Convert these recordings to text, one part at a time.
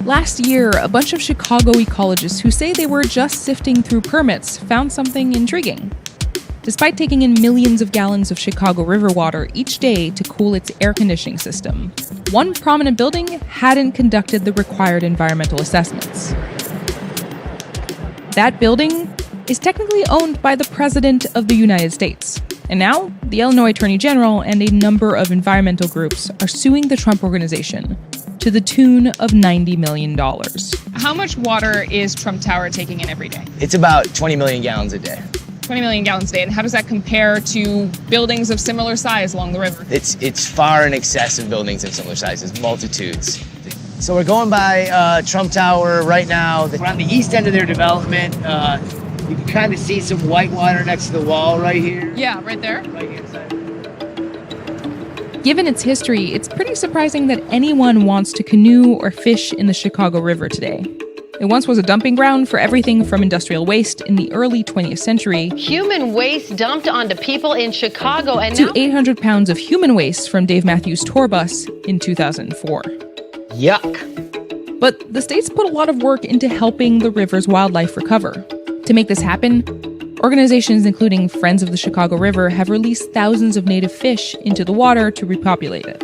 Last year, a bunch of Chicago ecologists who say they were just sifting through permits found something intriguing. Despite taking in millions of gallons of Chicago River water each day to cool its air conditioning system, one prominent building hadn't conducted the required environmental assessments. That building is technically owned by the President of the United States. And now, the Illinois Attorney General and a number of environmental groups are suing the Trump Organization to the tune of $90 million. How much water is Trump Tower taking in every day? It's about 20 million gallons a day. 20 million gallons a day. And how does that compare to buildings of similar size along the river? It's far in excess of buildings of similar sizes, multitudes. So we're going by Trump Tower right now. We're on the east end of their development. You can kind of see some white water next to the wall right here. Yeah, right there. Right here side. Given its history, it's pretty surprising that anyone wants to canoe or fish in the Chicago River today. It once was a dumping ground for everything from industrial waste in the early 20th century. Human waste dumped onto people in Chicago and to 800 pounds of human waste from Dave Matthews' tour bus in 2004. Yuck. But the state's put a lot of work into helping the river's wildlife recover. To make this happen, organizations including Friends of the Chicago River have released thousands of native fish into the water to repopulate it.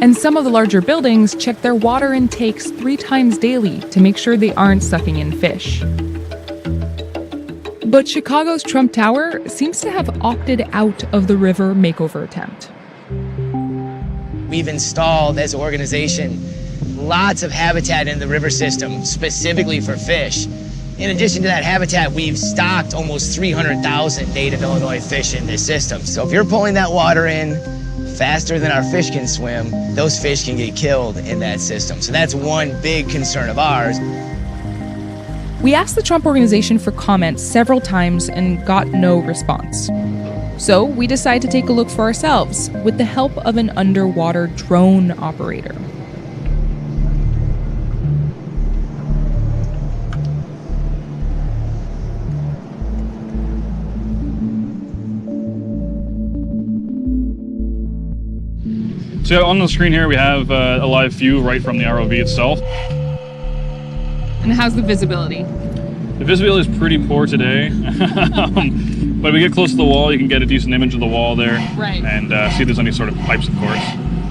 And some of the larger buildings check their water intakes 3 times daily to make sure they aren't sucking in fish. But Chicago's Trump Tower seems to have opted out of the river makeover attempt. We've installed, as an organization, lots of habitat in the river system, specifically for fish. In addition to that habitat, we've stocked almost 300,000 native Illinois fish in this system. So if you're pulling that water in faster than our fish can swim, those fish can get killed in that system. So that's one big concern of ours. We asked the Trump Organization for comments several times and got no response. So we decided to take a look for ourselves with the help of an underwater drone operator. So on the screen here we have a live view right from the ROV itself. And how's the visibility? The visibility is pretty poor today, but if we get close to the wall you can get a decent image of the wall there. Right. And see if there's any sort of pipes, of course.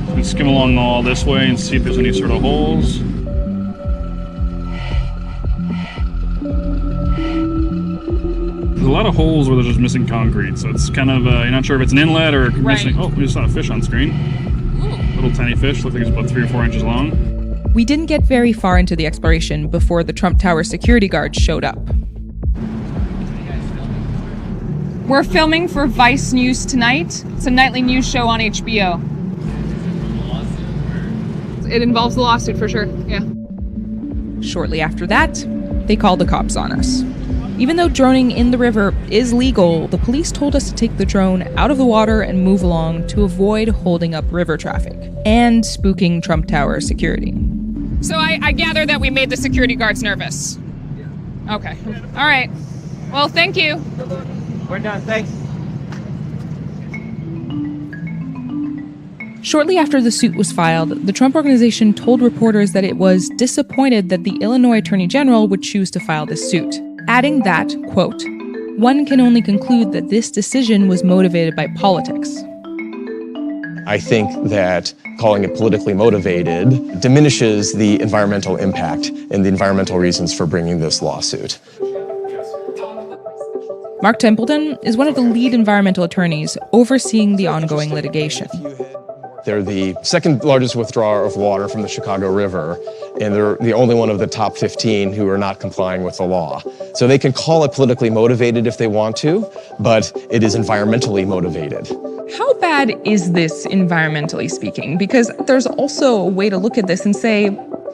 We can skim along the wall this way and see if there's any sort of holes. There's a lot of holes where there's just missing concrete, so it's kind of, you're not sure if it's an inlet or missing. Oh, we just saw a fish on screen. Little tiny fish, looks like it's about 3 or 4 inches long. We didn't get very far into the exploration before the Trump Tower security guards showed up. We're filming for Vice News Tonight. It's a nightly news show on HBO. It involves the lawsuit for sure, yeah. Shortly after that, they called the cops on us. Even though droning in the river is legal, the police told us to take the drone out of the water and move along to avoid holding up river traffic and spooking Trump Tower security. So I gather that we made the security guards nervous. Okay, all right. Well, thank you. We're done, thanks. Shortly after the suit was filed, the Trump Organization told reporters that it was disappointed that the Illinois Attorney General would choose to file this suit, adding that, quote, "One can only conclude that this decision was motivated by politics." I think that calling it politically motivated diminishes the environmental impact and the environmental reasons for bringing this lawsuit. Mark Templeton is one of the lead environmental attorneys overseeing the ongoing litigation. They're the second largest withdrawer of water from the Chicago River, and they're the only one of the top 15 who are not complying with the law. So they can call it politically motivated if they want to, but it is environmentally motivated. How bad is this environmentally speaking? Because there's also a way to look at this and say,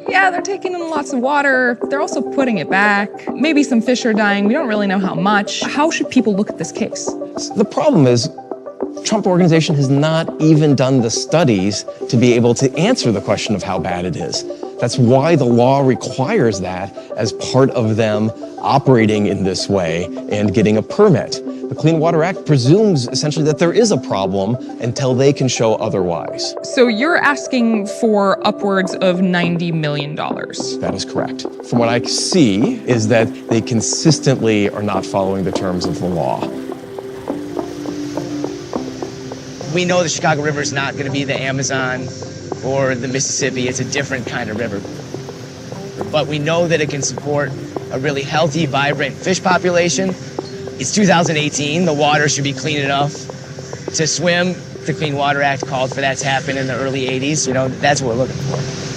yeah, they're taking in lots of water, they're also putting it back, maybe some fish are dying, we don't really know how much. How should people look at this case? The problem is, Trump Organization has not even done the studies to be able to answer the question of how bad it is. That's why the law requires that as part of them operating in this way and getting a permit. The Clean Water Act presumes essentially that there is a problem until they can show otherwise. So you're asking for upwards of $90 million. That is correct. From what I see is that they consistently are not following the terms of the law. We know the Chicago River is not going to be the Amazon or the Mississippi. It's a different kind of river. But we know that it can support a really healthy, vibrant fish population. It's 2018. The water should be clean enough to swim. The Clean Water Act called for that to happen in the early 80s. You know, that's what we're looking for.